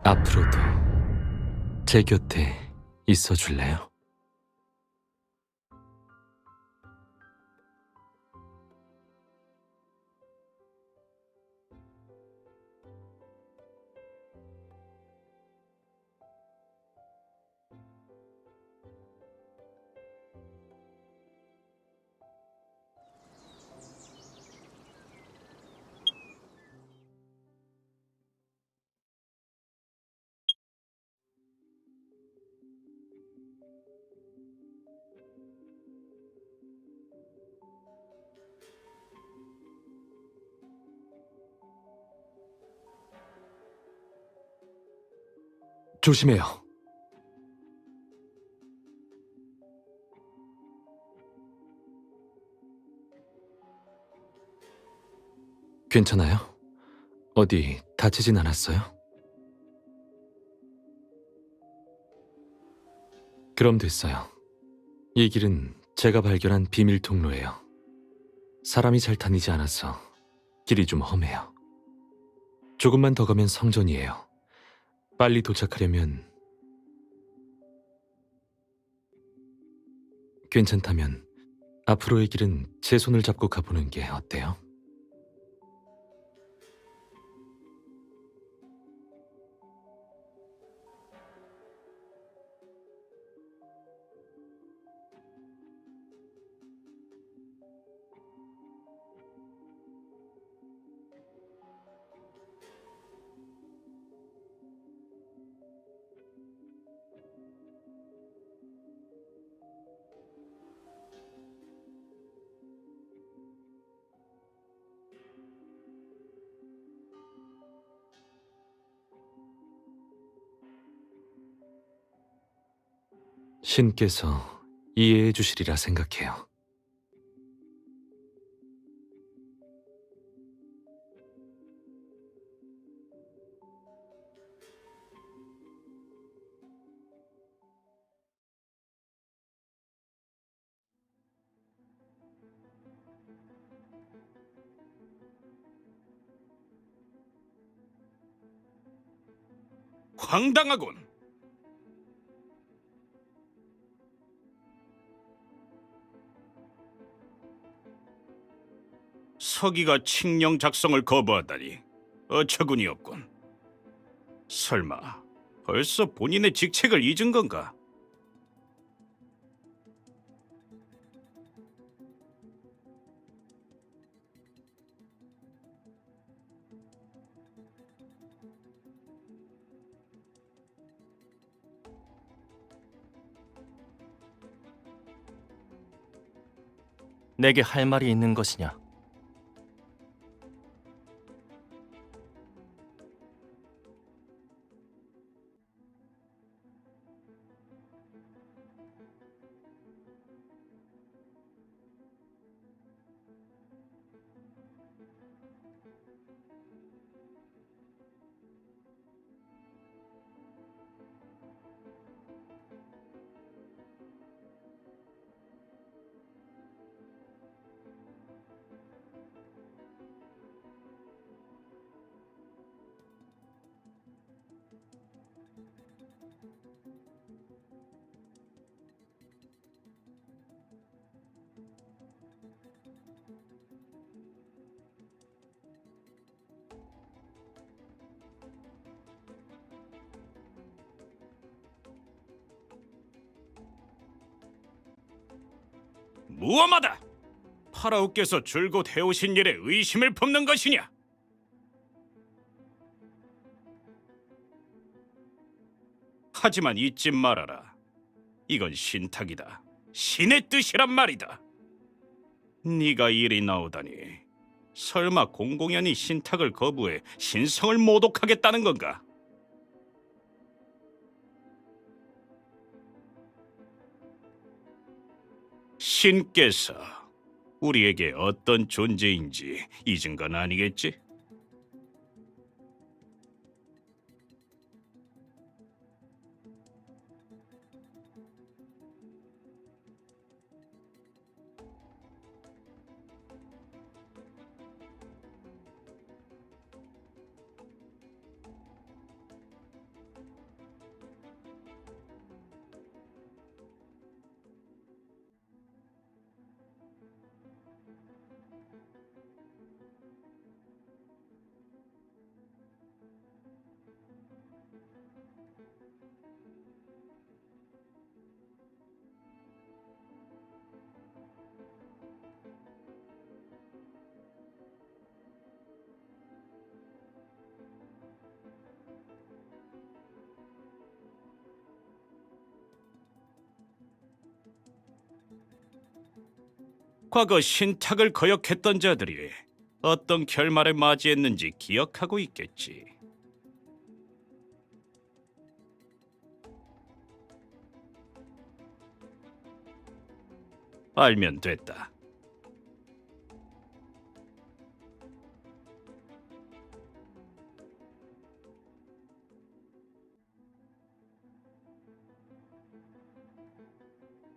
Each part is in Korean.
앞으로도 제 곁에 있어 줄래요? 조심해요. 괜찮아요? 어디 다치진 않았어요? 그럼 됐어요. 이 길은 제가 발견한 비밀 통로예요. 사람이 잘 다니지 않아서 길이 좀 험해요. 조금만 더 가면 성전이에요. 빨리 도착하려면 괜찮다면 앞으로의 길은 제 손을 잡고 가보는 게 어때요? 신께서 이해해 주시리라 생각해요. 황당하군. 서기가 칙령 작성을 거부하다니 어처구니 없군. 설마 벌써 본인의 직책을 잊은 건가? 내게 할 말이 있는 것이냐? 무엄하다. 파라오께서 줄곧 해오신 일에 의심을 품는 것이냐? 하지만 잊지 말아라. 이건 신탁이다. 신의 뜻이란 말이다. 네가 일이 나오다니 설마 공공연히 신탁을 거부해 신성을 모독하겠다는 건가? 신께서 우리에게 어떤 존재인지 잊은 건 아니겠지? 과거 신탁을 거역했던 자들이 어떤 결말을 맞이했는지 기억하고 있겠지. 알면 됐다.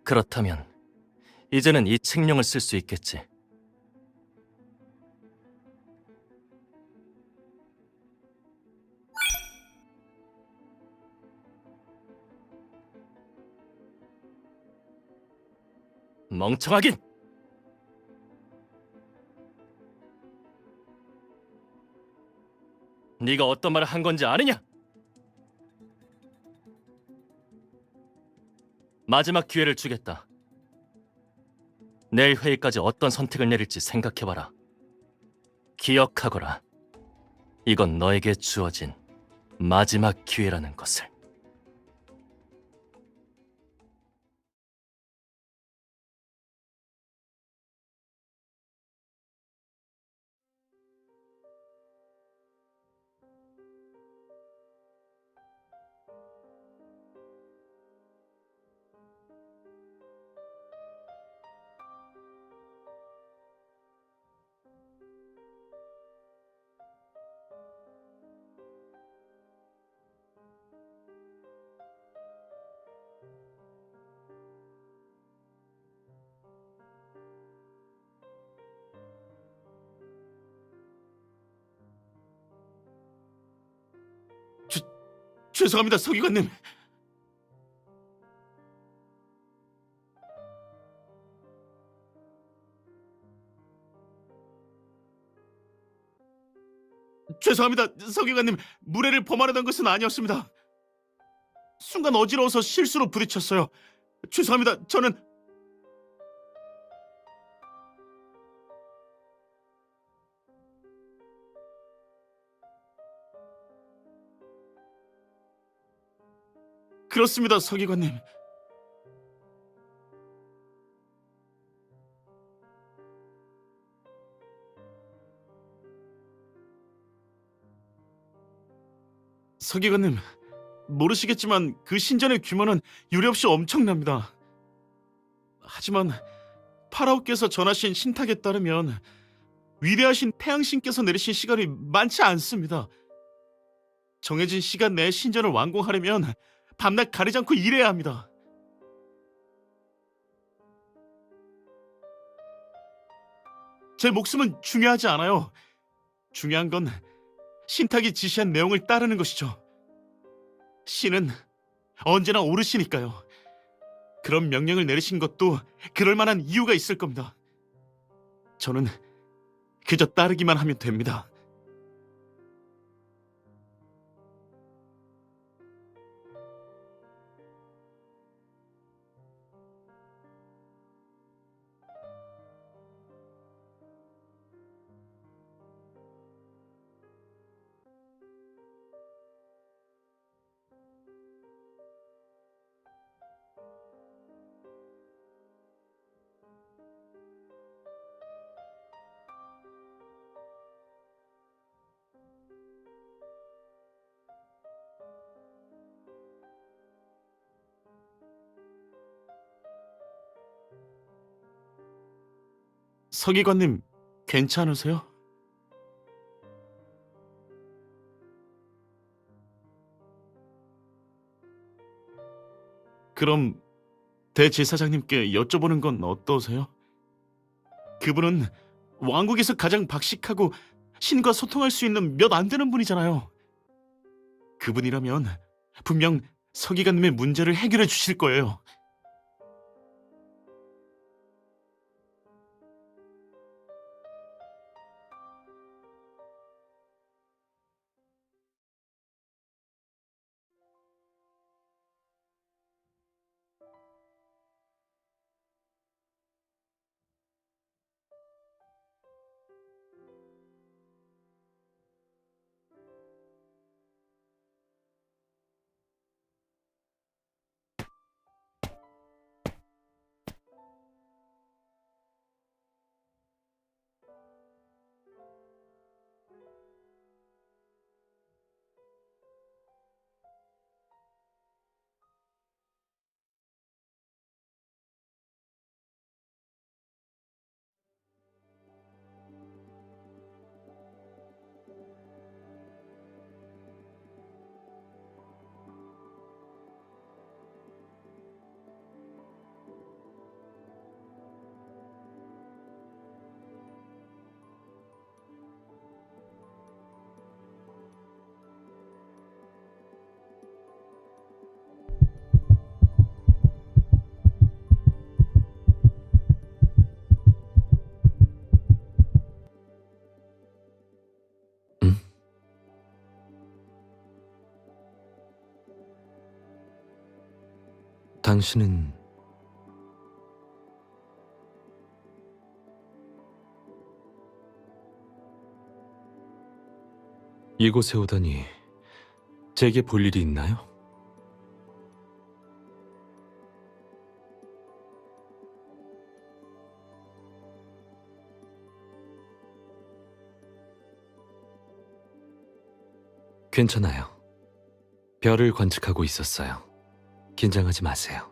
그렇다면 이제는 이 책령을 쓸 수 있겠지. 멍청하긴! 네가 어떤 말을 한 건지 아느냐? 마지막 기회를 주겠다. 내일 회의까지 어떤 선택을 내릴지 생각해봐라. 기억하거라. 이건 너에게 주어진 마지막 기회라는 것을. 죄송합니다, 서기관님. 죄송합니다, 서기관님. 무례를 범하려던 것은 아니었습니다. 순간 어지러워서 실수로 부딪혔어요. 죄송합니다. 저는 그렇습니다, 서기관님. 서기관님, 모르시겠지만 그 신전의 규모는 유례없이 엄청납니다. 하지만 파라오께서 전하신 신탁에 따르면 위대하신 태양신께서 내리신 시간이 많지 않습니다. 정해진 시간 내에 신전을 완공하려면 밤낮 가리지 않고 일해야 합니다. 제 목숨은 중요하지 않아요. 중요한 건 신탁이 지시한 내용을 따르는 것이죠. 신은 언제나 옳으시니까요. 그런 명령을 내리신 것도 그럴 만한 이유가 있을 겁니다. 저는 그저 따르기만 하면 됩니다. 서기관님, 괜찮으세요? 그럼 대제사장님께 여쭤보는 건 어떠세요? 그분은 왕국에서 가장 박식하고 신과 소통할 수 있는 몇 안 되는 분이잖아요. 그분이라면 분명 서기관님의 문제를 해결해 주실 거예요. 당신은 이곳에 오다니 제게 볼 일이 있나요? 괜찮아요. 별을 관측하고 있었어요. 긴장하지 마세요.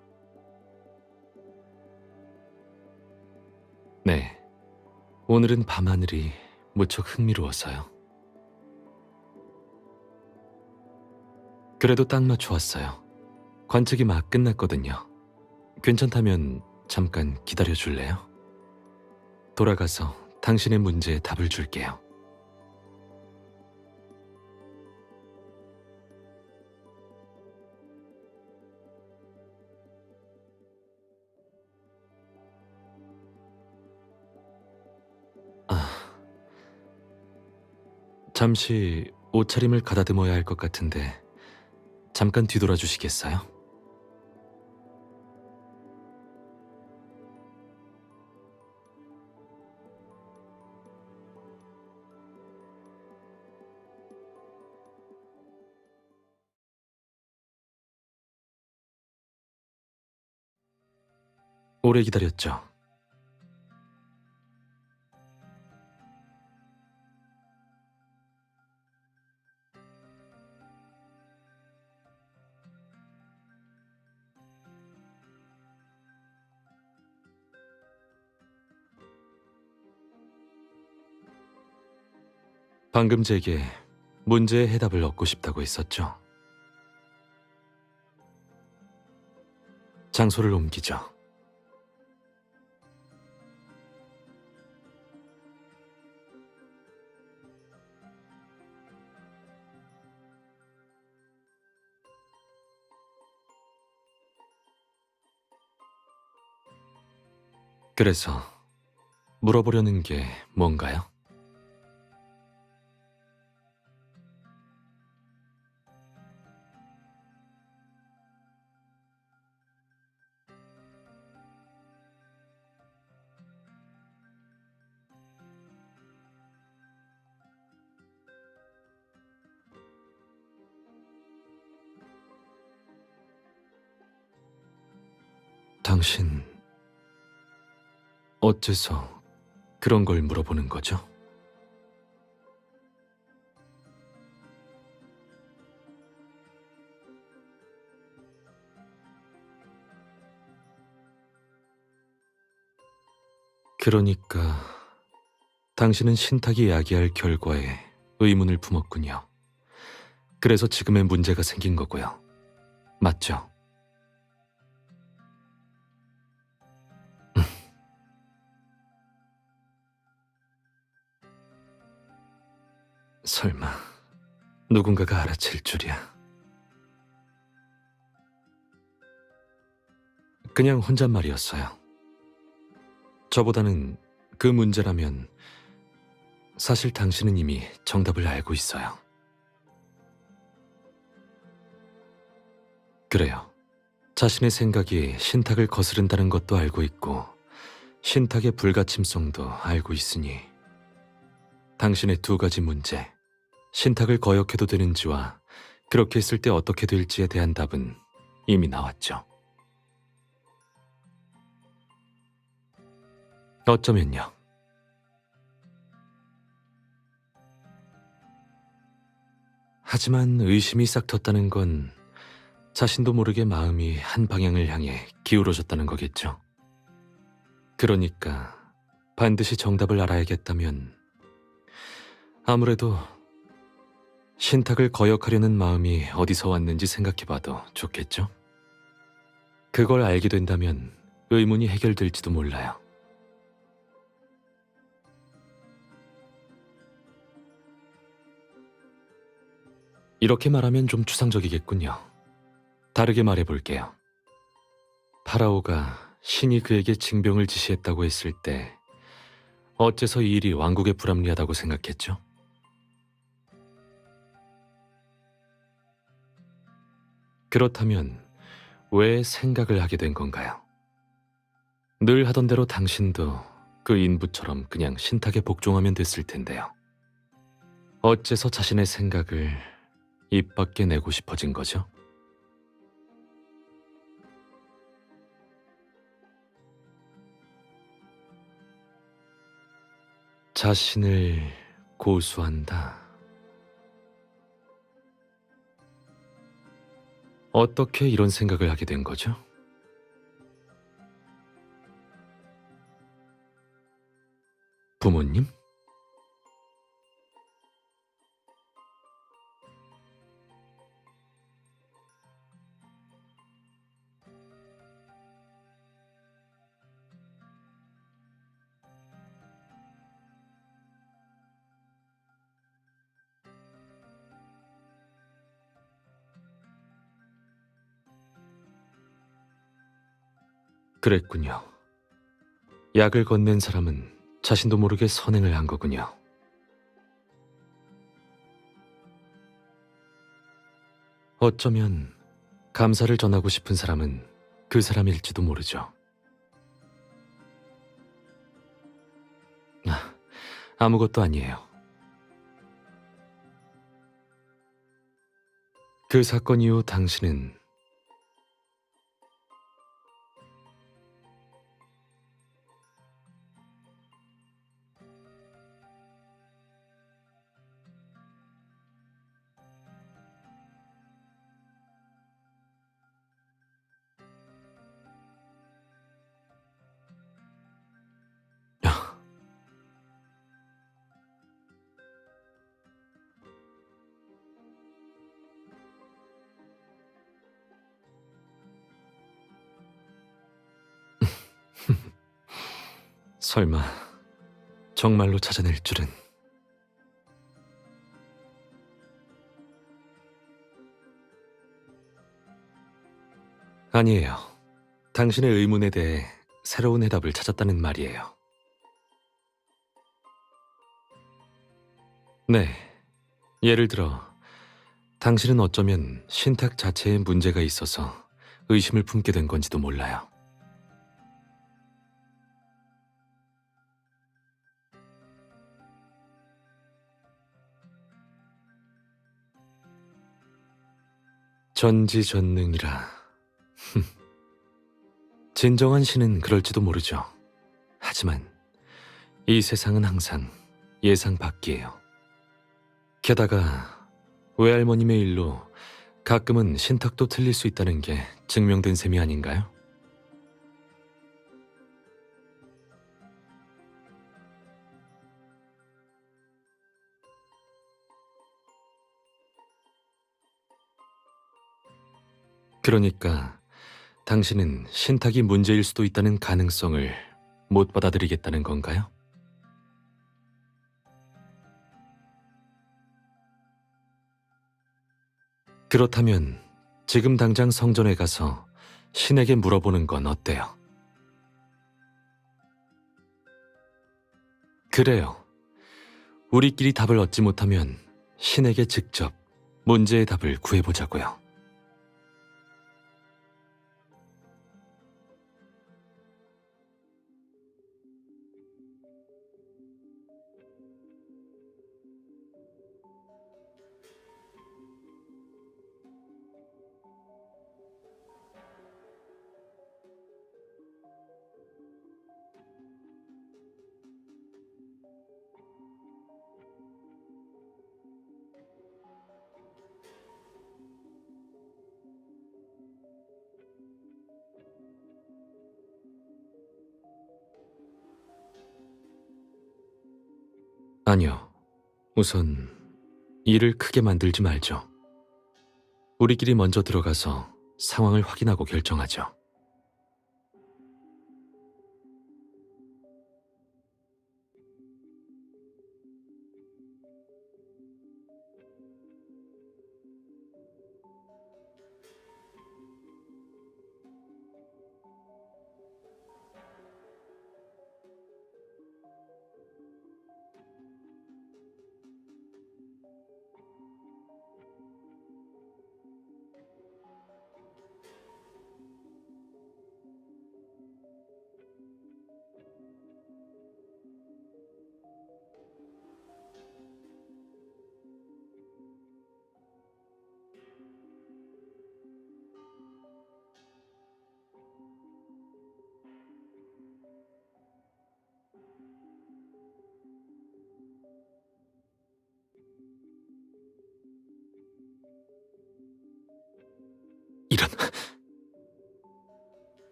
네, 오늘은 밤하늘이 무척 흥미로워서요. 그래도 딱 맞춰 왔어요. 관측이 막 끝났거든요. 괜찮다면 잠깐 기다려 줄래요? 돌아가서 당신의 문제에 답을 줄게요. 잠시 옷차림을 가다듬어야 할 것 같은데 잠깐 뒤돌아 주시겠어요? 오래 기다렸죠? 방금 제게 문제의 해답을 얻고 싶다고 했었죠? 장소를 옮기죠. 그래서 물어보려는 게 뭔가요? 당신, 어째서 그런 걸 물어보는 거죠? 그러니까 당신은 신탁이 야기할 결과에 의문을 품었군요. 그래서 지금의 문제가 생긴 거고요. 맞죠? 설마 누군가가 알아챌 줄이야. 그냥 혼잣말이었어요. 저보다는 그 문제라면 사실 당신은 이미 정답을 알고 있어요. 그래요. 자신의 생각이 신탁을 거스른다는 것도 알고 있고 신탁의 불가침성도 알고 있으니 당신의 두 가지 문제, 신탁을 거역해도 되는지와 그렇게 했을 때 어떻게 될지에 대한 답은 이미 나왔죠. 어쩌면요. 하지만 의심이 싹 텄다는 건 자신도 모르게 마음이 한 방향을 향해 기울어졌다는 거겠죠. 그러니까 반드시 정답을 알아야겠다면 아무래도 신탁을 거역하려는 마음이 어디서 왔는지 생각해봐도 좋겠죠? 그걸 알게 된다면 의문이 해결될지도 몰라요. 이렇게 말하면 좀 추상적이겠군요. 다르게 말해볼게요. 파라오가 신이 그에게 징병을 지시했다고 했을 때 어째서 이 일이 왕국에 불합리하다고 생각했죠? 그렇다면 왜 생각을 하게 된 건가요? 늘 하던 대로 당신도 그 인부처럼 그냥 신탁에 복종하면 됐을 텐데요. 어째서 자신의 생각을 입 밖에 내고 싶어진 거죠? 자신을 고수한다. 어떻게 이런 생각을 하게 된 거죠? 부모님? 그랬군요. 약을 건넨 사람은 자신도 모르게 선행을 한 거군요. 어쩌면 감사를 전하고 싶은 사람은 그 사람일지도 모르죠. 아무것도 아니에요. 그 사건 이후 당신은 설마 정말로 찾아낼 줄은. 아니에요. 당신의 의문에 대해 새로운 해답을 찾았다는 말이에요. 네. 예를 들어 당신은 어쩌면 신탁 자체에 문제가 있어서 의심을 품게 된 건지도 몰라요. 전지전능이라. 진정한 신은 그럴지도 모르죠. 하지만 이 세상은 항상 예상 밖이에요. 게다가 외할머님의 일로 가끔은 신탁도 틀릴 수 있다는 게 증명된 셈이 아닌가요? 그러니까 당신은 신탁이 문제일 수도 있다는 가능성을 못 받아들이겠다는 건가요? 그렇다면 지금 당장 성전에 가서 신에게 물어보는 건 어때요? 그래요. 우리끼리 답을 얻지 못하면 신에게 직접 문제의 답을 구해보자고요. 아니요. 우선 일을 크게 만들지 말죠. 우리끼리 먼저 들어가서 상황을 확인하고 결정하죠.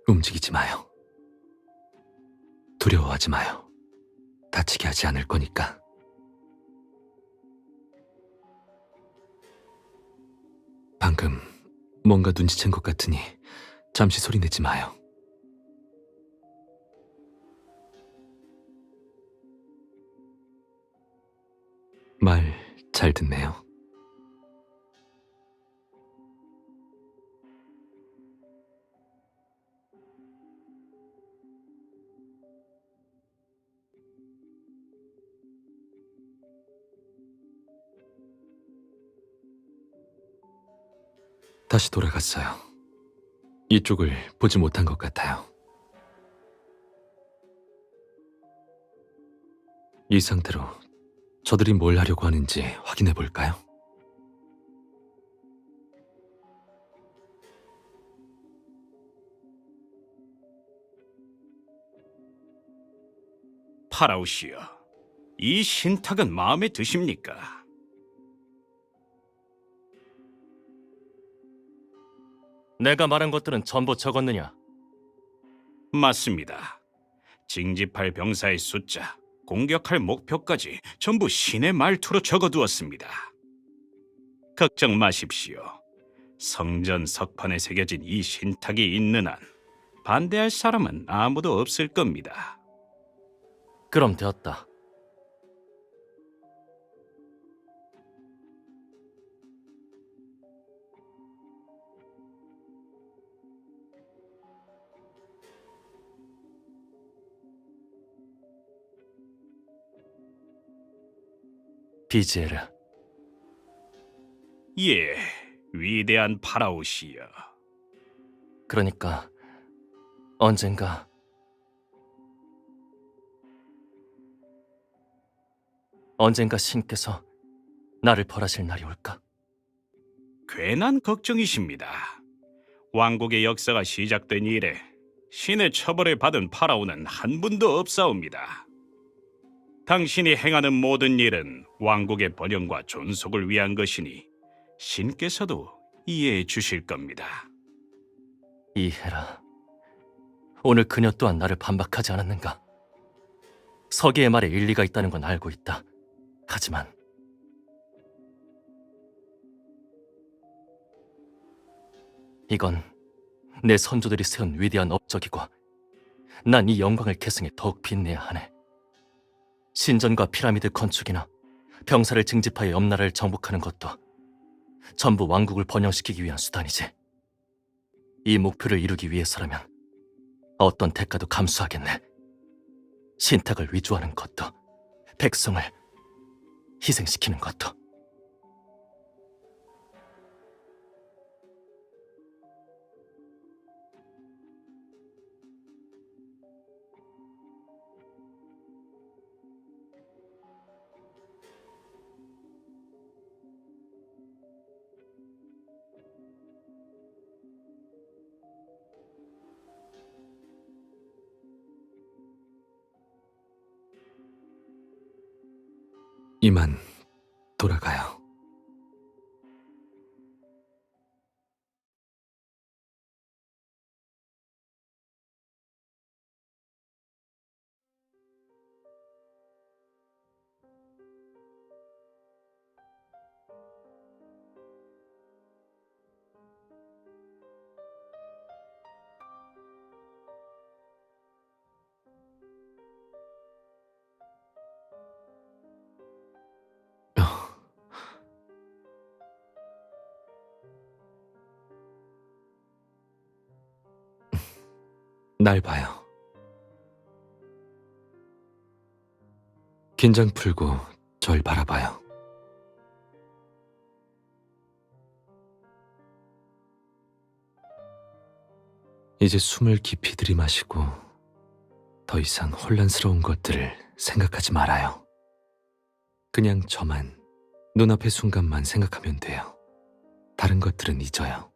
움직이지 마요. 두려워하지 마요. 다치게 하지 않을 거니까. 방금 뭔가 눈치챈 것 같으니 잠시 소리 내지 마요. 말 잘 듣네요. 다시 돌아갔어요. 이쪽을 보지 못한 것 같아요. 이 상태로 저들이 뭘 하려고 하는지 확인해 볼까요? 파라오시여, 이 신탁은 마음에 드십니까? 내가 말한 것들은 전부 적었느냐? 맞습니다. 징집할 병사의 숫자, 공격할 목표까지 전부 신의 말투로 적어두었습니다. 걱정 마십시오. 성전 석판에 새겨진 이 신탁이 있는 한 반대할 사람은 아무도 없을 겁니다. 그럼 되었다. 비지에르, 예, 위대한 파라오시여. 그러니까 언젠가 신께서 나를 벌하실 날이 올까? 괜한 걱정이십니다. 왕국의 역사가 시작된 이래 신의 처벌을 받은 파라오는 한 분도 없사옵니다. 당신이 행하는 모든 일은 왕국의 번영과 존속을 위한 것이니 신께서도 이해해 주실 겁니다. 이해라. 오늘 그녀 또한 나를 반박하지 않았는가? 서기의 말에 일리가 있다는 건 알고 있다. 하지만 이건 내 선조들이 세운 위대한 업적이고 난 이 영광을 계승해 더욱 빛내야 하네. 신전과 피라미드 건축이나 병사를 징집하여 옆나라를 정복하는 것도 전부 왕국을 번영시키기 위한 수단이지. 이 목표를 이루기 위해서라면 어떤 대가도 감수하겠네. 신탁을 위조하는 것도, 백성을 희생시키는 것도. 이만 돌아가요. 날 봐요. 긴장 풀고 절 바라봐요. 이제 숨을 깊이 들이마시고 더 이상 혼란스러운 것들을 생각하지 말아요. 그냥 저만, 눈앞의 순간만 생각하면 돼요. 다른 것들은 잊어요.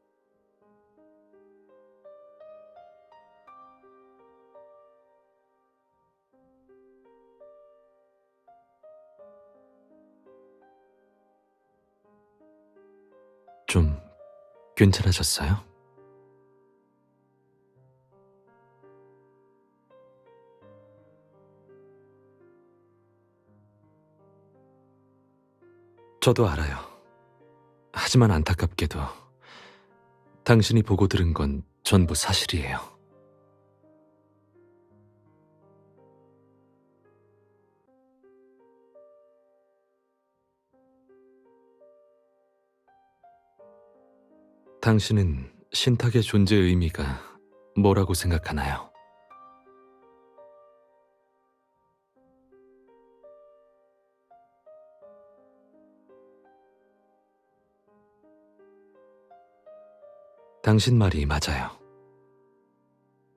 괜찮아졌어요? 저도 알아요. 하지만 안타깝게도 당신이 보고 들은 건 전부 사실이에요. 당신은 신탁의 존재 의미가 뭐라고 생각하나요? 당신 말이 맞아요.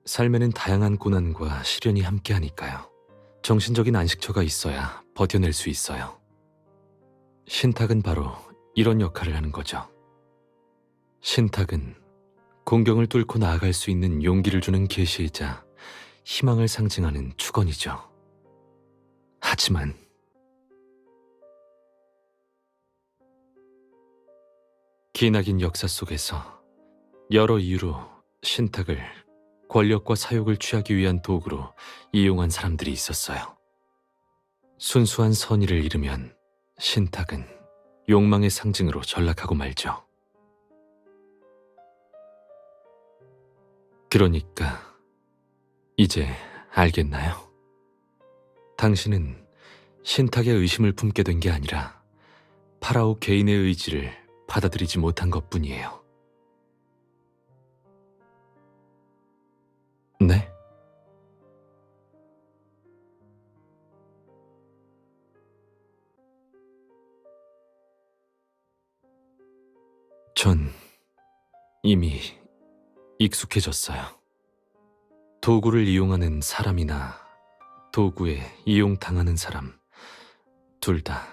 삶에는 다양한 고난과 시련이 함께하니까요. 정신적인 안식처가 있어야 버텨낼 수 있어요. 신탁은 바로 이런 역할을 하는 거죠. 신탁은 공경을 뚫고 나아갈 수 있는 용기를 주는 계시이자 희망을 상징하는 축원이죠. 하지만 기나긴 역사 속에서 여러 이유로 신탁을 권력과 사욕을 취하기 위한 도구로 이용한 사람들이 있었어요. 순수한 선의를 잃으면 신탁은 욕망의 상징으로 전락하고 말죠. 그러니까 이제 알겠나요? 당신은 신탁의 의심을 품게 된 게 아니라 파라오 개인의 의지를 받아들이지 못한 것뿐이에요. 네? 전 이미 익숙해졌어요. 도구를 이용하는 사람이나 도구에 이용당하는 사람, 둘 다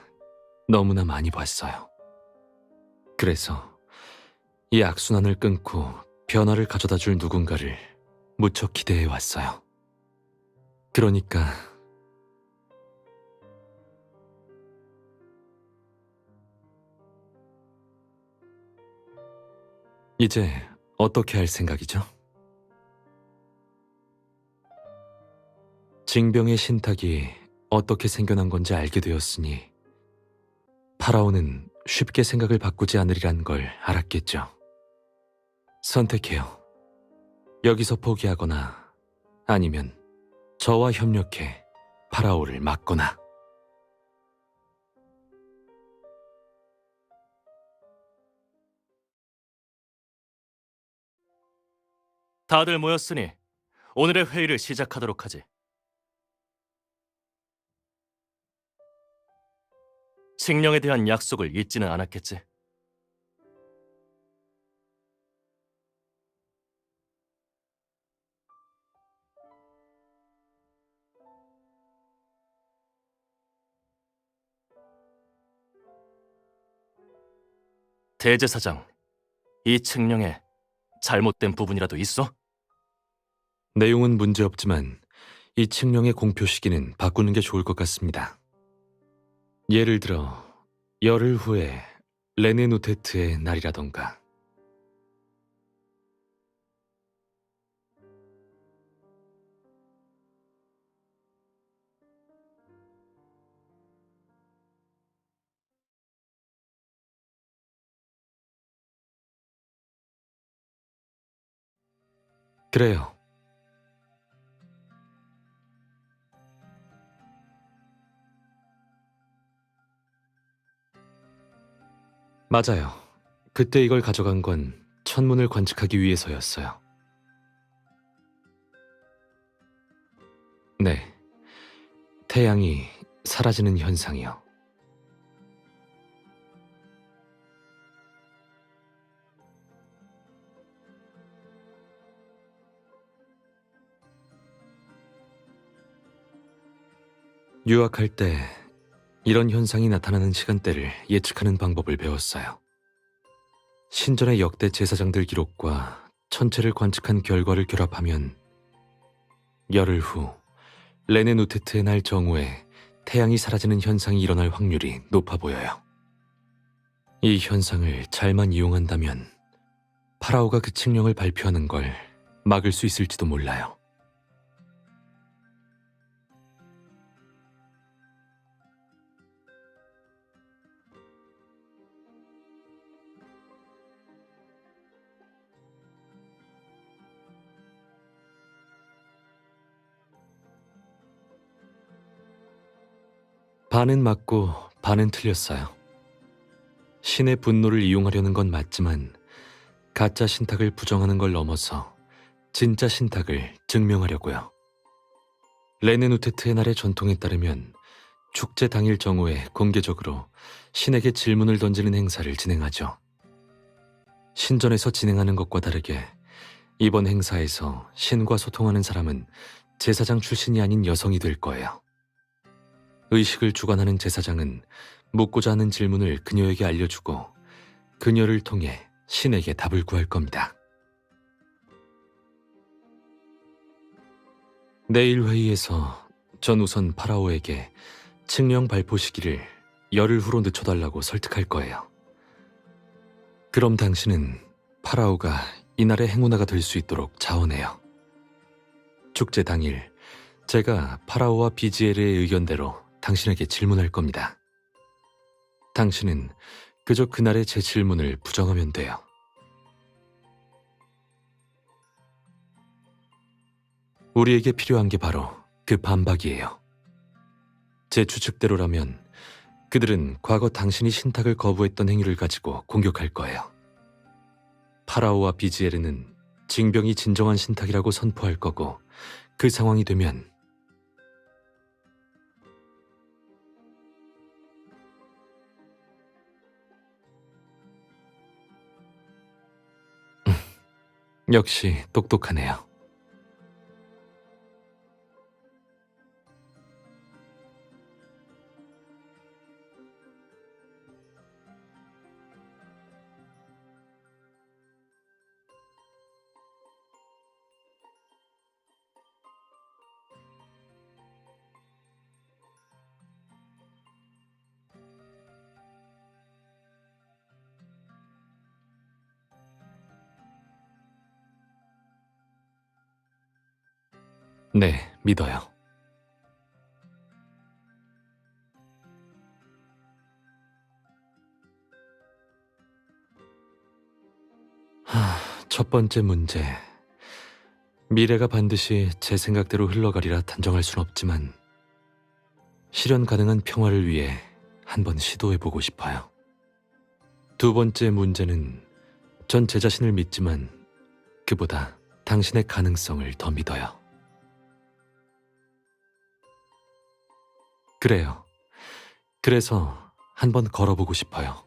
너무나 많이 봤어요. 그래서 이 악순환을 끊고 변화를 가져다 줄 누군가를 무척 기대해 왔어요. 그러니까 이제 어떻게 할 생각이죠? 징병의 신탁이 어떻게 생겨난 건지 알게 되었으니 파라오는 쉽게 생각을 바꾸지 않으리란 걸 알았겠죠. 선택해요. 여기서 포기하거나 아니면 저와 협력해 파라오를 막거나. 다들 모였으니 오늘의 회의를 시작하도록 하지. 칙령에 대한 약속을 잊지는 않았겠지. 대제사장, 이 칙령에 잘못된 부분이라도 있어? 내용은 문제없지만 이 칙령의 공표 시기는 바꾸는 게 좋을 것 같습니다. 예를 들어 열흘 후에 레네누테트의 날이라던가. 그래요. 맞아요. 그때 이걸 가져간 건 천문을 관측하기 위해서였어요. 네. 태양이 사라지는 현상이요. 유학할 때 이런 현상이 나타나는 시간대를 예측하는 방법을 배웠어요. 신전의 역대 제사장들 기록과 천체를 관측한 결과를 결합하면 열흘 후 레네누테트의 날 정오에 태양이 사라지는 현상이 일어날 확률이 높아 보여요. 이 현상을 잘만 이용한다면 파라오가 그 칙령을 발표하는 걸 막을 수 있을지도 몰라요. 반은 맞고 반은 틀렸어요. 신의 분노를 이용하려는 건 맞지만 가짜 신탁을 부정하는 걸 넘어서 진짜 신탁을 증명하려고요. 레네누테트의 날의 전통에 따르면 축제 당일 정오에 공개적으로 신에게 질문을 던지는 행사를 진행하죠. 신전에서 진행하는 것과 다르게 이번 행사에서 신과 소통하는 사람은 제사장 출신이 아닌 여성이 될 거예요. 의식을 주관하는 제사장은 묻고자 하는 질문을 그녀에게 알려주고 그녀를 통해 신에게 답을 구할 겁니다. 내일 회의에서 전 우선 파라오에게 칙령 발표 시기를 열흘 후로 늦춰달라고 설득할 거예요. 그럼 당신은 파라오가 이날의 행운아가 될 수 있도록 자원해요. 축제 당일 제가 파라오와 비지엘의 의견대로 당신에게 질문할 겁니다. 당신은 그저 그날의 제 질문을 부정하면 돼요. 우리에게 필요한 게 바로 그 반박이에요. 제 추측대로라면 그들은 과거 당신이 신탁을 거부했던 행위를 가지고 공격할 거예요. 파라오와 비지에르는 징병이 진정한 신탁이라고 선포할 거고 그 상황이 되면 역시 똑똑하네요. 네, 믿어요. 첫 번째 문제. 미래가 반드시 제 생각대로 흘러가리라 단정할 순 없지만 실현 가능한 평화를 위해 한번 시도해보고 싶어요. 두 번째 문제는 전 제 자신을 믿지만 그보다 당신의 가능성을 더 믿어요. 그래요. 그래서 한번 걸어보고 싶어요.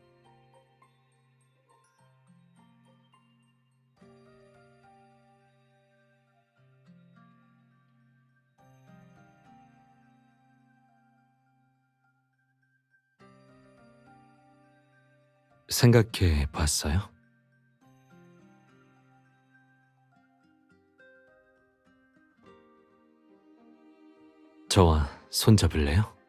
생각해 봤어요? 저와 손잡을래요?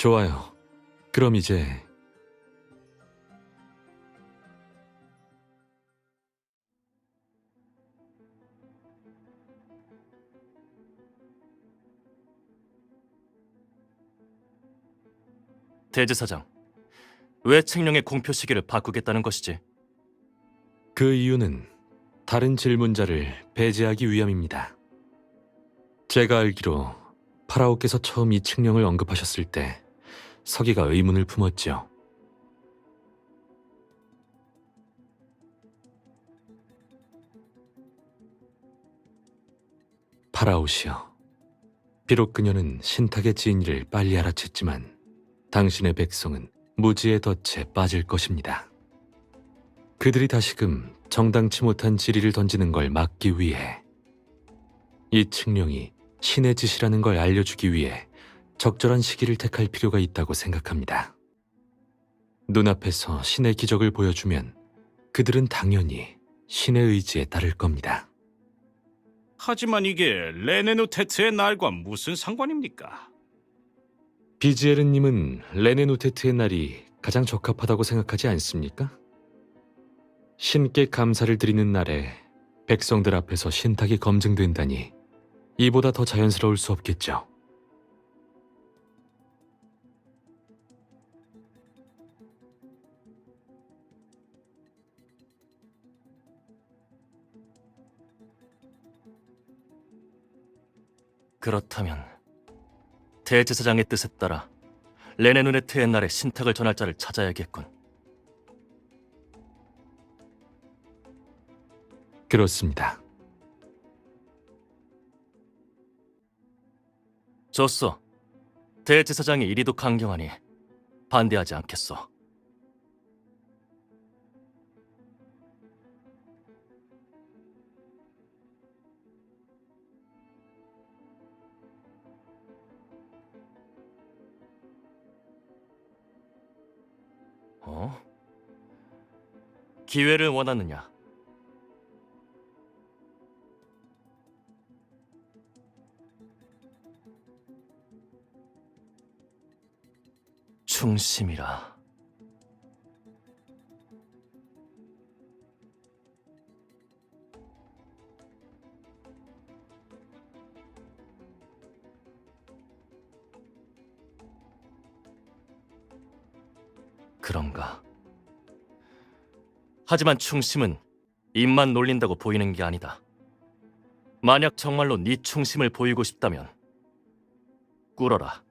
좋아요. 그럼 이제 대제사장, 왜 칙령의 공표 시기를 바꾸겠다는 것이지? 그 이유는 다른 질문자를 배제하기 위함입니다. 제가 알기로 파라오께서 처음 이 칙령을 언급하셨을 때 서기가 의문을 품었지요. 파라오시여, 비록 그녀는 신탁의 진리를 빨리 알아챘지만 당신의 백성은 무지의 덫에 빠질 것입니다. 그들이 다시금 정당치 못한 지리를 던지는 걸 막기 위해 이 칙령이 신의 짓이라는 걸 알려주기 위해 적절한 시기를 택할 필요가 있다고 생각합니다. 눈앞에서 신의 기적을 보여주면 그들은 당연히 신의 의지에 따를 겁니다. 하지만 이게 레네누테트의 날과 무슨 상관입니까? 비지에르님은 레네누테트의 날이 가장 적합하다고 생각하지 않습니까? 신께 감사를 드리는 날에 백성들 앞에서 신탁이 검증된다니 이보다 더 자연스러울 수 없겠죠. 그렇다면 대제사장의 뜻에 따라 레네누네트의 날에 신탁을 전할 자를 찾아야겠군. 그렇습니다. 좋소. 대제사장이 이리도 강경하니 반대하지 않겠소. 어? 기회를 원하느냐? 충심이라. 그런가. 하지만 충심은 입만 놀린다고 보이는 게 아니다. 만약 정말로 네 충심을 보이고 싶다면 꿇어라.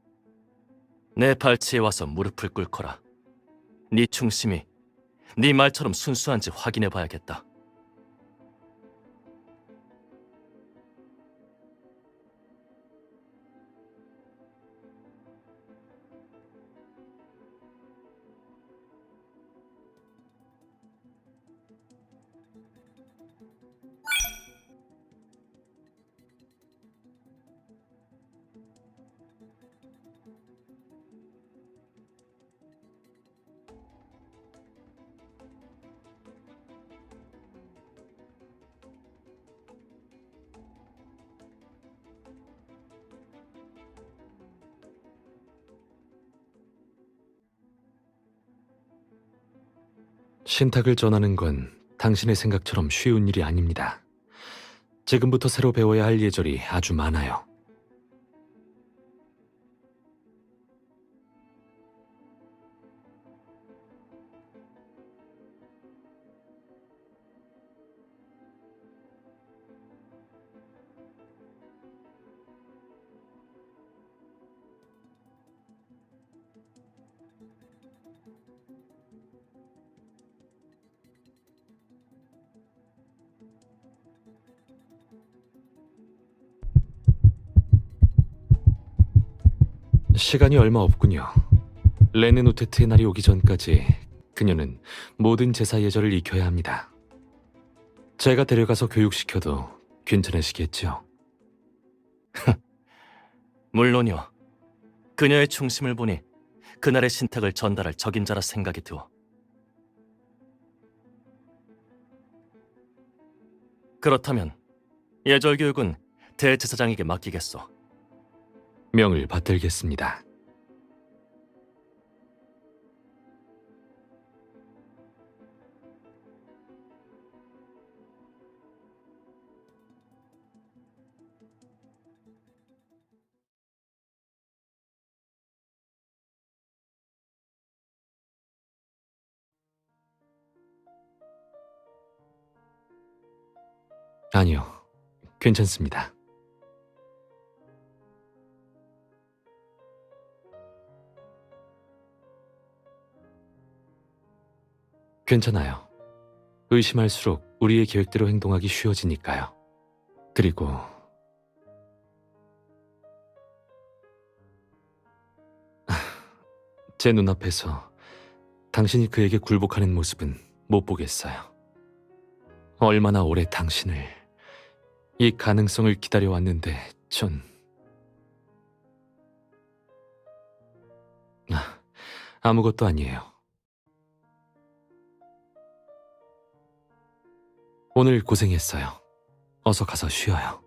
내 발치에 와서 무릎을 꿇거라. 네 충심이 네 말처럼 순수한지 확인해 봐야겠다. 신탁을 전하는 건 당신의 생각처럼 쉬운 일이 아닙니다. 지금부터 새로 배워야 할 예절이 아주 많아요. 시간이 얼마 없군요. 레네누테트의 날이 오기 전까지 그녀는 모든 제사 예절을 익혀야 합니다. 제가 데려가서 교육시켜도 괜찮으시겠죠? 물론이요. 그녀의 충심을 보니 그날의 신탁을 전달할 적임자라 생각이 드어. 그렇다면 예절 교육은 대제사장에게 맡기겠소. 명을 받들겠습니다. 아니요, 괜찮습니다. 괜찮아요. 의심할수록 우리의 계획대로 행동하기 쉬워지니까요. 그리고 제 눈앞에서 당신이 그에게 굴복하는 모습은 못 보겠어요. 얼마나 오래 당신을, 이 가능성을 기다려왔는데 전... 아무것도 아니에요. 오늘 고생했어요. 어서 가서 쉬어요.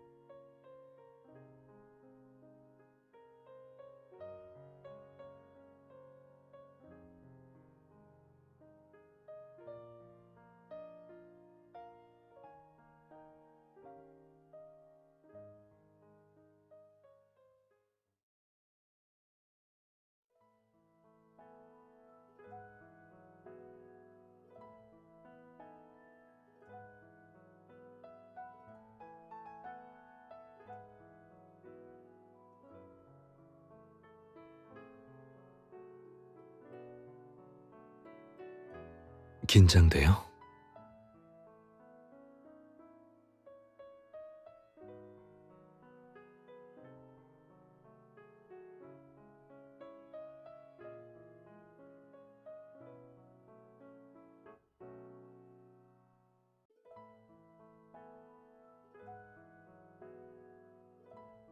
긴장돼요?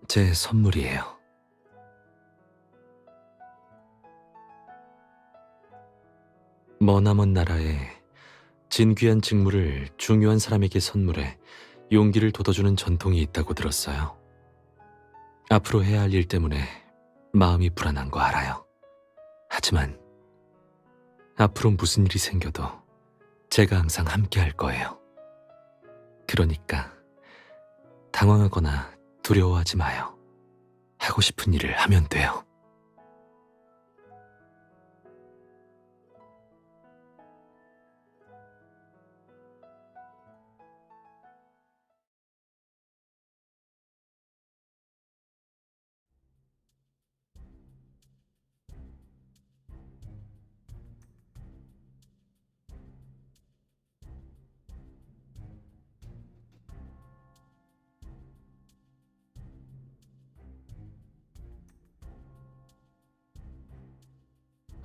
제 선물이에요. 머나먼 나라에 진귀한 직무를 중요한 사람에게 선물해 용기를 돋워주는 전통이 있다고 들었어요. 앞으로 해야 할 일 때문에 마음이 불안한 거 알아요. 하지만 앞으로 무슨 일이 생겨도 제가 항상 함께 할 거예요. 그러니까 당황하거나 두려워하지 마요. 하고 싶은 일을 하면 돼요.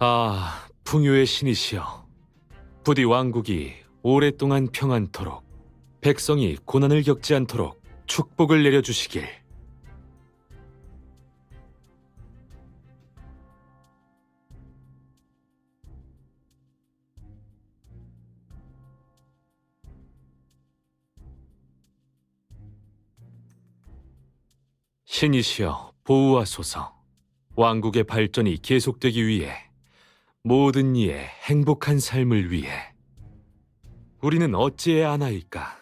아, 풍요의 신이시여. 부디 왕국이 오랫동안 평안토록, 백성이 고난을 겪지 않도록 축복을 내려주시길. 신이시여 보호하소서. 왕국의 발전이 계속되기 위해, 모든 이의 행복한 삶을 위해 우리는 어찌해야 하나이까?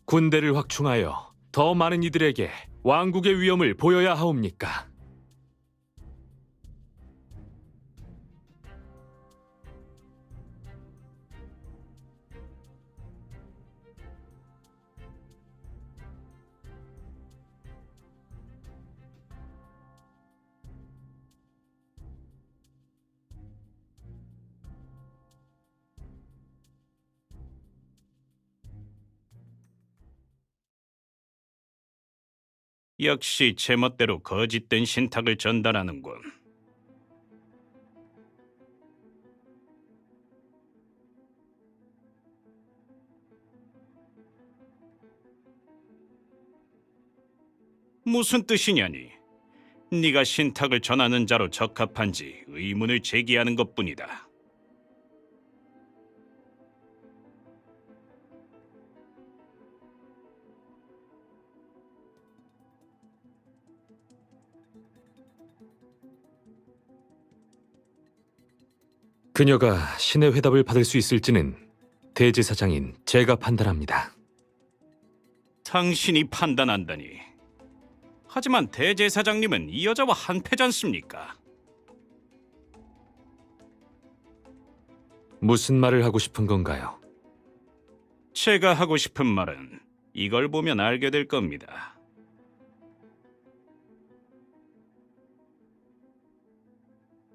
군대를 확충하여 더 많은 이들에게 왕국의 위엄을 보여야 하옵니까? 역시 제멋대로 거짓된 신탁을 전달하는군. 무슨 뜻이냐니? 네가 신탁을 전하는 자로 적합한지 의문을 제기하는 것뿐이다. 그녀가 신의 회답을 받을 수 있을지는 대제사장인 제가 판단합니다. 당신이 판단한다니. 하지만 대제사장님은 이 여자와 한패잖습니까? 무슨 말을 하고 싶은 건가요? 제가 하고 싶은 말은 이걸 보면 알게 될 겁니다.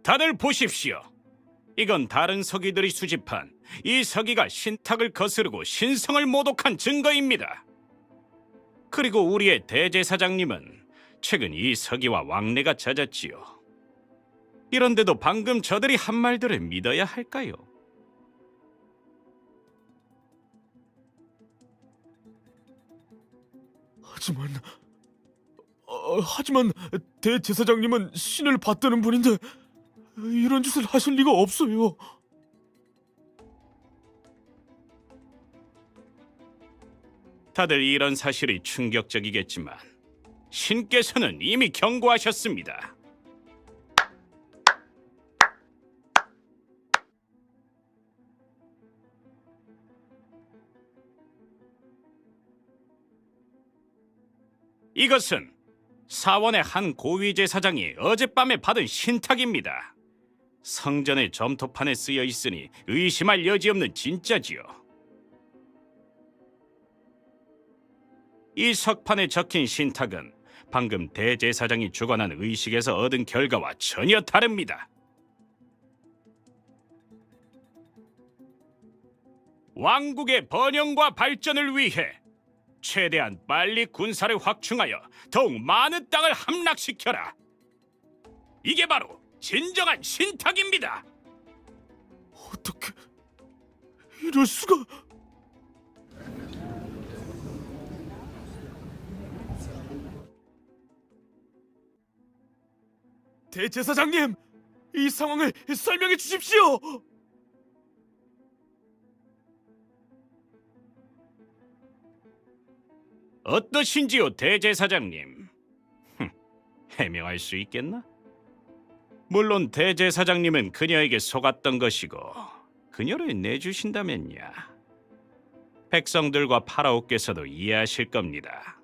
다들 보십시오. 이건 다른 서기들이 수집한 이 서기가 신탁을 거스르고 신성을 모독한 증거입니다. 그리고 우리의 대제사장님은 최근 이 서기와 왕래가 잦았지요. 이런데도 방금 저들이 한 말들을 믿어야 할까요? 하지만 대제사장님은 신을 받드는 분인데 이런 짓을 하실 리가 없어요. 다들 이런 사실이 충격적이겠지만 신께서는 이미 경고하셨습니다. 이것은 사원의 한 고위제사장이 어젯밤에 받은 신탁입니다. 성전의 점토판에 쓰여 있으니 의심할 여지 없는 진짜지요. 이 석판에 적힌 신탁은 방금 대제사장이 주관한 의식에서 얻은 결과와 전혀 다릅니다. 왕국의 번영과 발전을 위해 최대한 빨리 군사를 확충하여 더욱 많은 땅을 함락시켜라. 이게 바로 진정한 신탁입니다. 어떻게 이럴 수가? 대제사장님, 이 상황을 설명해 주십시오. 어떠신지요, 대제사장님? 해명할 수 있겠나? 물론 대제사장님은 그녀에게 속았던 것이고 그녀를 내주신다면야 백성들과 파라오께서도 이해하실 겁니다.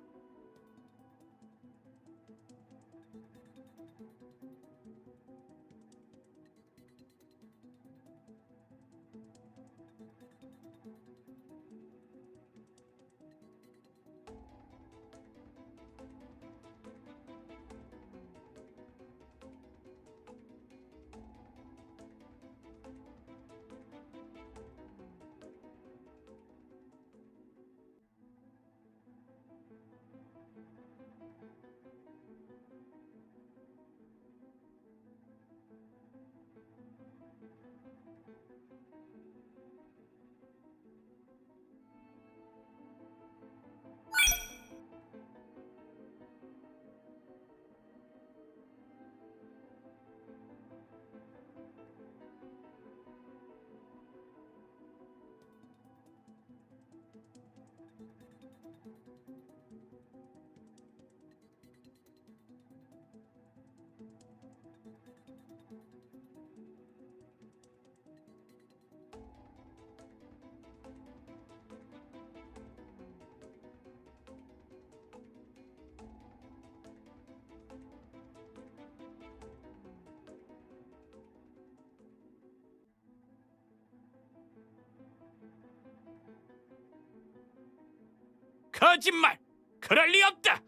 거짓말! 그럴 리 없다!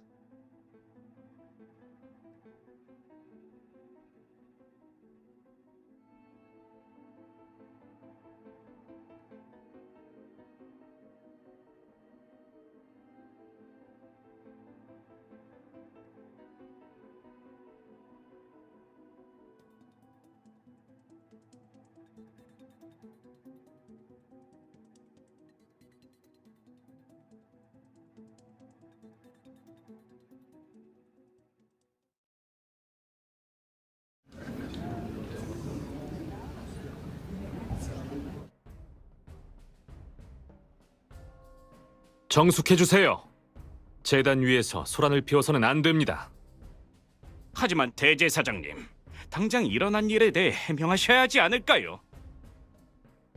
정숙해주세요. 재단 위에서 소란을 피워서는 안 됩니다. 하지만 대제사장님, 당장 일어난 일에 대해 해명하셔야 하지 않을까요?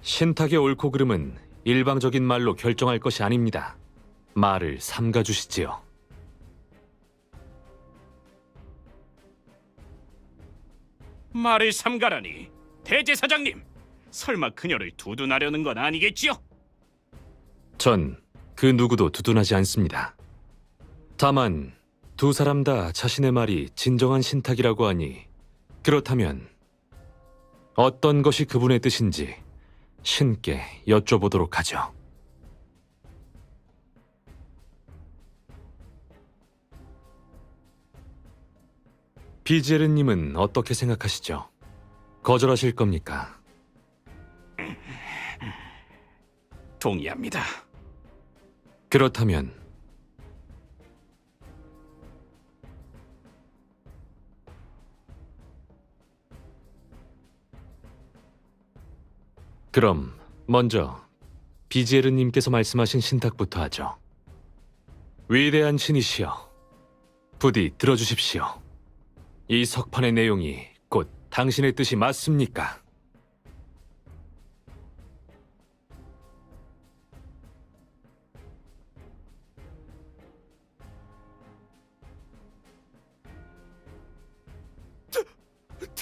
신탁의 옳고 그름은 일방적인 말로 결정할 것이 아닙니다. 말을 삼가주시지요. 말을 삼가라니, 대제사장님, 설마 그녀를 두둔하려는 건 아니겠지요? 전 그 누구도 두둔하지 않습니다. 다만 두 사람 다 자신의 말이 진정한 신탁이라고 하니 그렇다면 어떤 것이 그분의 뜻인지 신께 여쭤보도록 하죠. 비제르님은 어떻게 생각하시죠? 거절하실 겁니까? 동의합니다. 그렇다면 그럼 먼저 비제르님께서 말씀하신 신탁부터 하죠. 위대한 신이시여, 부디 들어주십시오. 이 석판의 내용이 곧 당신의 뜻이 맞습니까?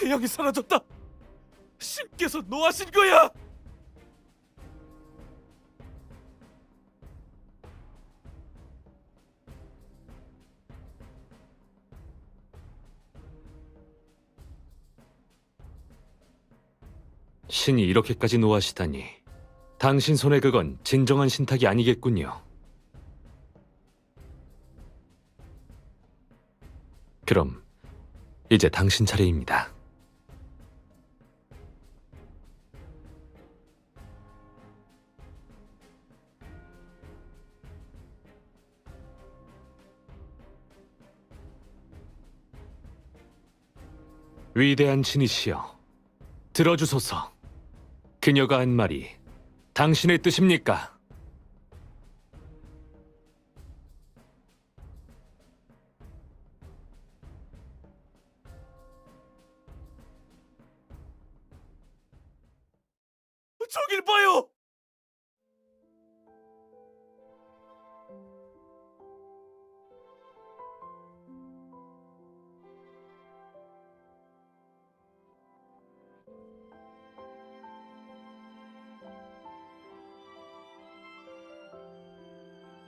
태양이 사라졌다. 신께서 노하신 거야. 신이 이렇게까지 노하시다니 당신 손에 그건 진정한 신탁이 아니겠군요. 그럼 이제 당신 차례입니다. 위대한 신이시여, 들어주소서. 그녀가 한 말이 당신의 뜻입니까? 저길 봐요!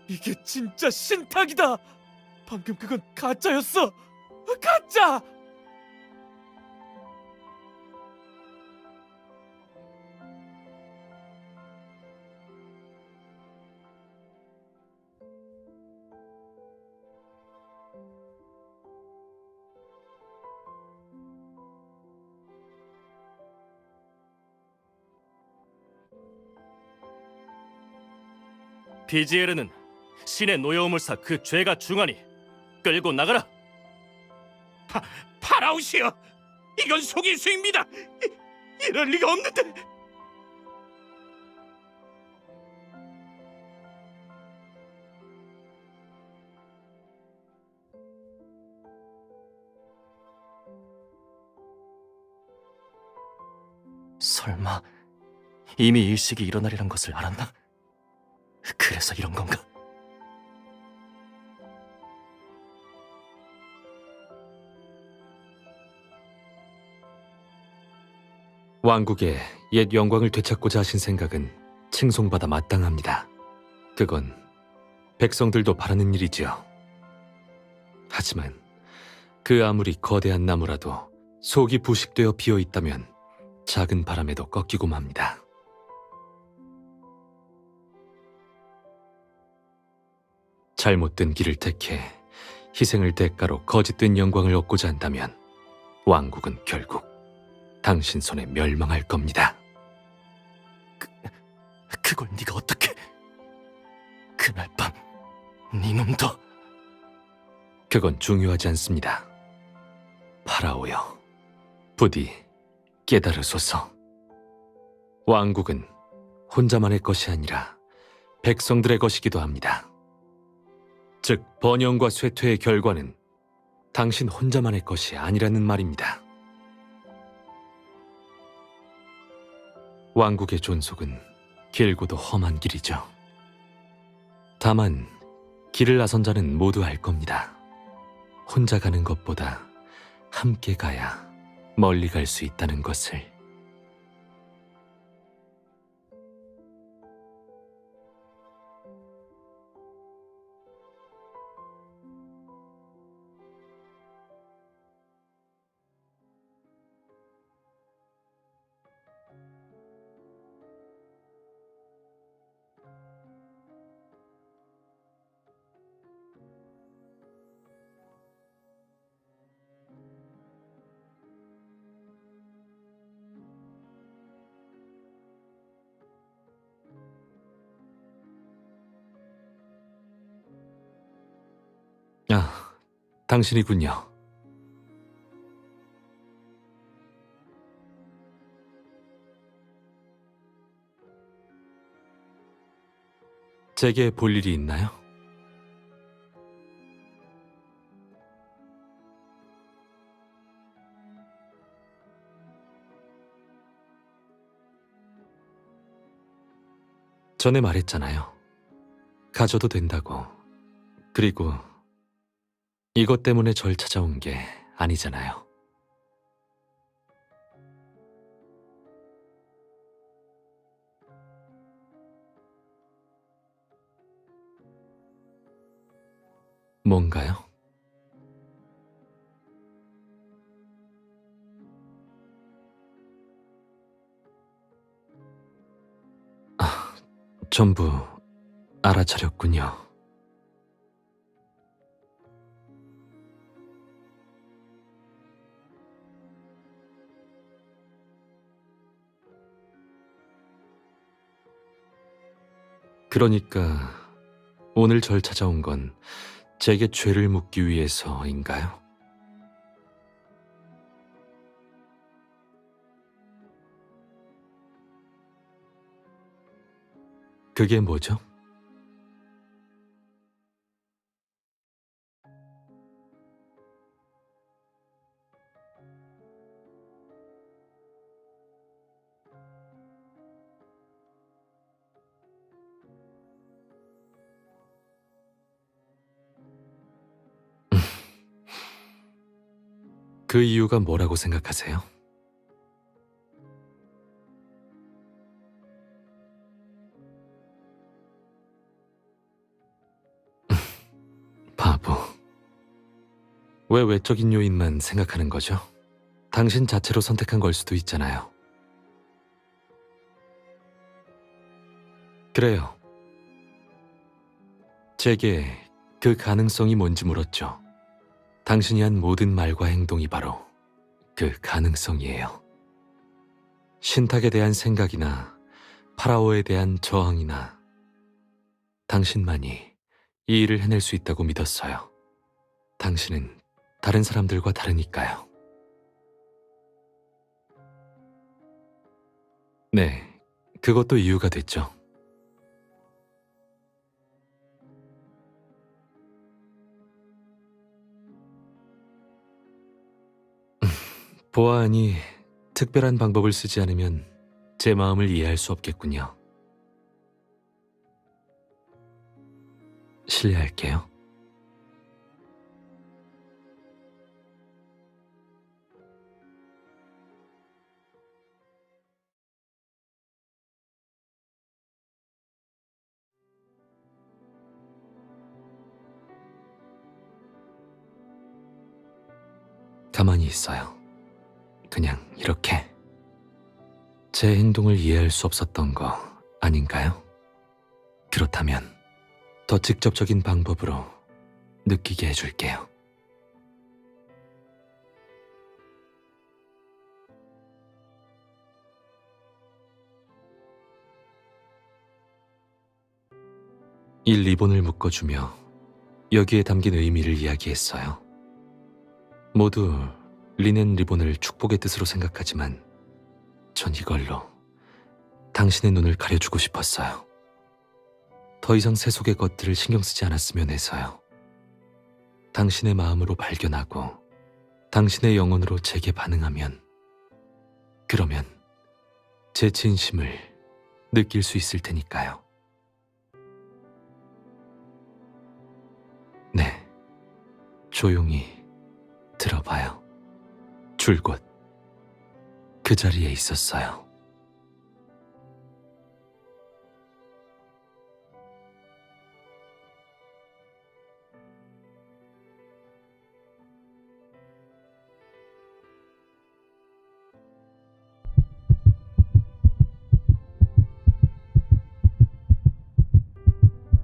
이게 진짜 신탁이다! 방금 그건 가짜였어! 가짜! 비지에르는 신의 노여움을사 그 죄가 중하니 끌고 나가라. 파라오시여, 이건 속임수입니다. 이럴 리가 없는데. 설마 이미 일식이 일어나리란 것을 알았나? 그래서 이런 건가? 왕국의 옛 영광을 되찾고자 하신 생각은 칭송받아 마땅합니다. 그건 백성들도 바라는 일이지요. 하지만 그 아무리 거대한 나무라도 속이 부식되어 비어 있다면 작은 바람에도 꺾이고 맙니다. 잘못된 길을 택해 희생을 대가로 거짓된 영광을 얻고자 한다면 왕국은 결국 당신 손에 멸망할 겁니다. 그걸 네가 어떻게? 그날 밤 네 놈도 그건 중요하지 않습니다. 파라오여, 부디 깨달으소서. 왕국은 혼자만의 것이 아니라 백성들의 것이기도 합니다. 즉, 번영과 쇠퇴의 결과는 당신 혼자만의 것이 아니라는 말입니다. 왕국의 존속은 길고도 험한 길이죠. 다만 길을 나선 자는 모두 알 겁니다. 혼자 가는 것보다 함께 가야 멀리 갈 수 있다는 것을. 아, 당신이군요. 제게 볼 일이 있나요? 전에 말했잖아요. 가져도 된다고. 그리고 이것 때문에 절 찾아온 게 아니잖아요. 뭔가요? 아, 전부 알아차렸군요. 그러니까 오늘 절 찾아온 건 제게 죄를 묻기 위해서인가요? 그게 뭐죠? 그 이유가 뭐라고 생각하세요? 바보. 왜 외적인 요인만 생각하는 거죠? 당신 자체로 선택한 걸 수도 있잖아요. 그래요. 제게 그 가능성이 뭔지 물었죠. 당신이 한 모든 말과 행동이 바로 그 가능성이에요. 신탁에 대한 생각이나 파라오에 대한 저항이나 당신만이 이 일을 해낼 수 있다고 믿었어요. 당신은 다른 사람들과 다르니까요. 네, 그것도 이유가 됐죠. 보아하니 특별한 방법을 쓰지 않으면 제 마음을 이해할 수 없겠군요. 실례할게요. 가만히 있어요. 그냥 이렇게. 제 행동을 이해할 수 없었던 거 아닌가요? 그렇다면 더 직접적인 방법으로 느끼게 해줄게요. 이 리본을 묶어주며 여기에 담긴 의미를 이야기했어요. 모두 리넨 리본을 축복의 뜻으로 생각하지만 전 이걸로 당신의 눈을 가려주고 싶었어요. 더 이상 세속의 것들을 신경 쓰지 않았으면 해서요. 당신의 마음으로 발견하고 당신의 영혼으로 제게 반응하면 그러면 제 진심을 느낄 수 있을 테니까요. 네, 조용히 들어봐요. 줄곧 그 자리에 있었어요.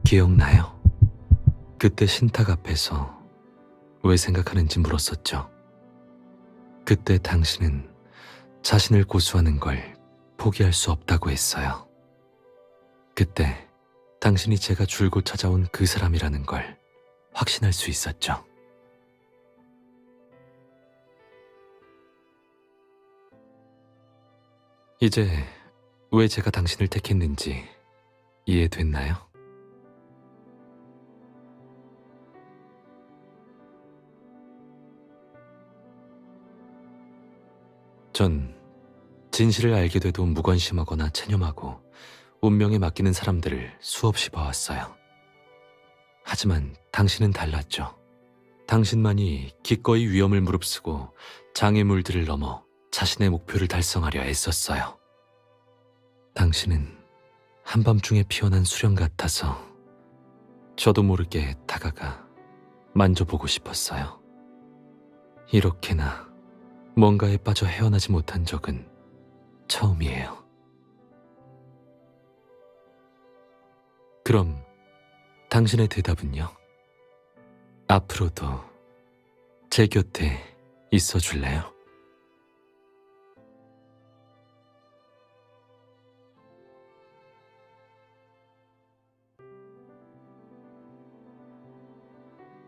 기억나요? 그때 신탁 앞에서 왜 생각하는지 물었었죠. 그때 당신은 자신을 고수하는 걸 포기할 수 없다고 했어요. 그때 당신이 제가 줄곧 찾아온 그 사람이라는 걸 확신할 수 있었죠. 이제 왜 제가 당신을 택했는지 이해됐나요? 전 진실을 알게 돼도 무관심하거나 체념하고 운명에 맡기는 사람들을 수없이 봐왔어요. 하지만 당신은 달랐죠. 당신만이 기꺼이 위험을 무릅쓰고 장애물들을 넘어 자신의 목표를 달성하려 애썼어요. 당신은 한밤중에 피어난 수령 같아서 저도 모르게 다가가 만져보고 싶었어요. 이렇게나 뭔가에 빠져 헤어나지 못한 적은 처음이에요. 그럼 당신의 대답은요? 앞으로도 제 곁에 있어 줄래요?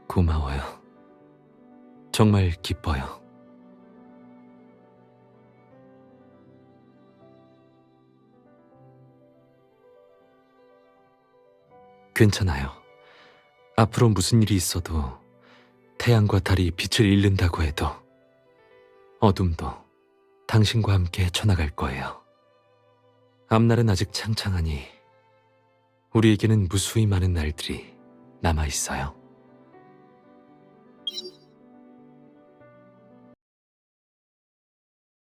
고마워요. 정말 기뻐요. 괜찮아요. 앞으로 무슨 일이 있어도 태양과 달이 빛을 잃는다고 해도 어둠도 당신과 함께 헤쳐나갈 거예요. 앞날은 아직 창창하니 우리에게는 무수히 많은 날들이 남아 있어요.